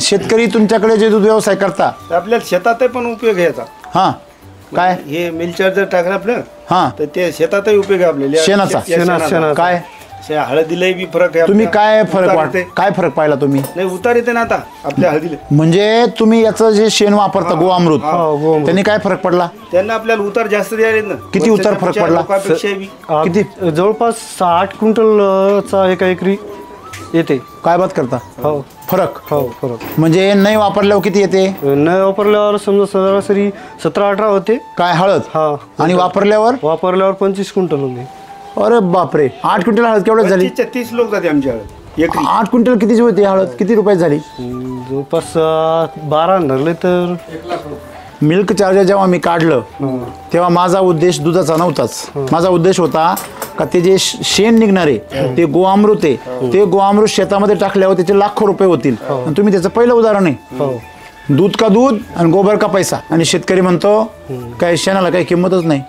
शेतकरी तुमच्याकडे जे दूध व्यवसाय करता आपल्याला शेतात पण उपयोग आहे याचा. हा काय हे मिल चार्जर टाकलं आपलं हा तर ते शेतातही उपयोग आहे आपल्याला. शेणाचा शेणाचा. काय हळदीलाही बी फरक आहे. तुम्ही आपल्या काय फरक उतार येते. काय फरक पाहिला तुम्ही? नाही उतार येते ना आता आपल्या हळदीला. म्हणजे तुम्ही याचं जे शेण वापरता गोअमृत गोअमृत. त्यांनी काय फरक पडला? त्यांना आपल्याला उतार जास्त द्यायला ना. किती उतार फरक वरच्या पडला? लोकांपेक्षा बी. किती? जवळपास 8 क्विंटलचा एका एकरी येते. काय बात करता? हो फरक हो फरक. म्हणजे नाही वापरल्यावर किती येते? न वापरल्यावर समजा सरासरी 17-18 होते. काय हळद? हा आणि वापरल्यावर 25 क्विंटल होते. अरे बापरे 8 क्विंटल हळद केवढ्यात झाली? 25-30 लोक जाते आमच्या हळद एकरी. 8 क्विंटल कितीची होती हळद? किती रुपयात झाली? जवळपास 12 धरले तर. मिल्क चार्जर जेव्हा मी काढलं तेव्हा माझा उद्देश दुधाचा नव्हताच. माझा उद्देश होता का ते जे शेण निघणारे ते गोअमृत आहे ते गोअमृत शेतामध्ये टाकल्यावर त्याचे लाखो रुपये होतील. आणि तुम्ही त्याचं पहिलं उदाहरण आहे. दूध का दूध आणि गोबर का पैसा. आणि शेतकरी म्हणतो काय शेणाला काही किंमतच नाही.